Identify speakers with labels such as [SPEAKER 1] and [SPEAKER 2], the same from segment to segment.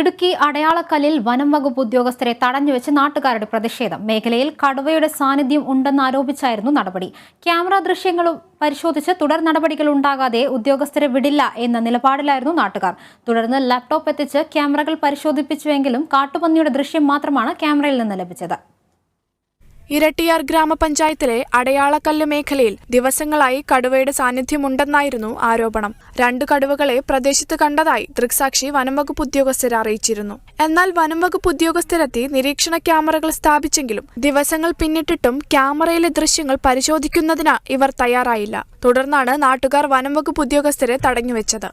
[SPEAKER 1] ഇടുക്കി അടയാളക്കല്ലിൽ വനം വകുപ്പ് ഉദ്യോഗസ്ഥരെ തടഞ്ഞുവെച്ച് നാട്ടുകാരുടെ പ്രതിഷേധം. മേഖലയിൽ കടുവയുടെ സാന്നിധ്യം ഉണ്ടെന്നാരോപിച്ചായിരുന്നു നടപടി. ക്യാമറ ദൃശ്യങ്ങളും പരിശോധിച്ച് തുടർ നടപടികൾ ഉണ്ടാകാതെ ഉദ്യോഗസ്ഥരെ വിടില്ല എന്ന നിലപാടിലായിരുന്നു നാട്ടുകാർ. തുടർന്ന് ലാപ്ടോപ്പ് എത്തിച്ച് ക്യാമറകൾ പരിശോധിപ്പിച്ചുവെങ്കിലും കാട്ടുപന്നിയുടെ ദൃശ്യം മാത്രമാണ് ക്യാമറയിൽ നിന്ന് ലഭിച്ചത്.
[SPEAKER 2] ഇരട്ടിയാർ ഗ്രാമപഞ്ചായത്തിലെ അടയാളക്കല്ല് മേഖലയിൽ ദിവസങ്ങളായി കടുവയുടെ സാന്നിധ്യമുണ്ടെന്നായിരുന്നു ആരോപണം. 2 കടുവകളെ പ്രദേശത്ത് കണ്ടതായി ദൃക്സാക്ഷി വനംവകുപ്പ് ഉദ്യോഗസ്ഥരെ അറിയിച്ചിരുന്നു. എന്നാൽ വനംവകുപ്പ് ഉദ്യോഗസ്ഥരെത്തി നിരീക്ഷണ ക്യാമറകൾ സ്ഥാപിച്ചെങ്കിലും ദിവസങ്ങൾ പിന്നിട്ടിട്ടും ക്യാമറയിലെ ദൃശ്യങ്ങൾ പരിശോധിക്കുന്നതിന് ഇവർ തയ്യാറായില്ല. തുടർന്നാണ് നാട്ടുകാർ വനംവകുപ്പ് ഉദ്യോഗസ്ഥരെ തടഞ്ഞുവെച്ചത്.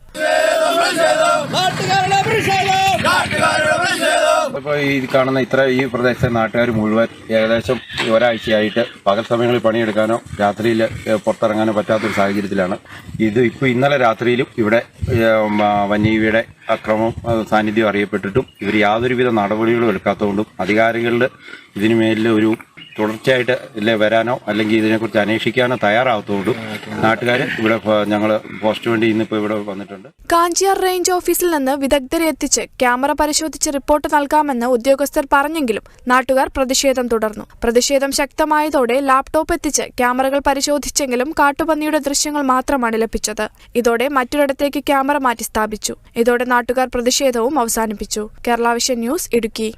[SPEAKER 3] ഇപ്പോൾ ഈ കാണുന്ന ഈ പ്രദേശത്തെ നാട്ടുകാർ മുഴുവൻ ഏകദേശം ഒരാഴ്ചയായിട്ട് പകൽ സമയങ്ങളിൽ പണിയെടുക്കാനോ രാത്രിയിൽ പുറത്തിറങ്ങാനോ പറ്റാത്തൊരു സാഹചര്യത്തിലാണ്. ഇപ്പോൾ ഇന്നലെ രാത്രിയിലും ഇവിടെ വന്യജീവിയുടെ അക്രമം സാന്നിധ്യം അറിയപ്പെട്ടിട്ടും ഇവർ യാതൊരുവിധ നടപടികളും എടുക്കാത്തതുകൊണ്ടും അധികാരികളുടെ ഇതിനു മേലിൽ ഒരു തുടർച്ചയായിട്ട് വരാനോ അല്ലെങ്കിൽ ഇതിനെക്കുറിച്ച് അന്വേഷിക്കാനോ തയ്യാറാവത്തോടും നാട്ടുകാർ ഇവിടെ ഞങ്ങൾ പോസ്റ്റ് വേണ്ടി ഇന്നിപ്പോൾ ഇവിടെ വന്നിട്ടുണ്ട്.
[SPEAKER 2] കാഞ്ചിയാർ റേഞ്ച് ഓഫീസിൽ നിന്ന് വിദഗ്ധരെ എത്തിച്ച് ക്യാമറ പരിശോധിച്ച് റിപ്പോർട്ട് നൽകാമെന്ന് ഉദ്യോഗസ്ഥർ പറഞ്ഞെങ്കിലും നാട്ടുകാർ പ്രതിഷേധം തുടർന്നു. പ്രതിഷേധം ശക്തമായതോടെ ലാപ്ടോപ്പ് എത്തിച്ച് ക്യാമറകൾ പരിശോധിച്ചെങ്കിലും കാട്ടുപന്നിയുടെ ദൃശ്യങ്ങൾ മാത്രമാണ് ലഭിച്ചത്. ഇതോടെ മറ്റൊരിടത്തേക്ക് ക്യാമറ മാറ്റി സ്ഥാപിച്ചു. ഇതോടെ നാട്ടുകാർ പ്രതിഷേധവും അവസാനിപ്പിച്ചു. Kerala vision news, Idukki.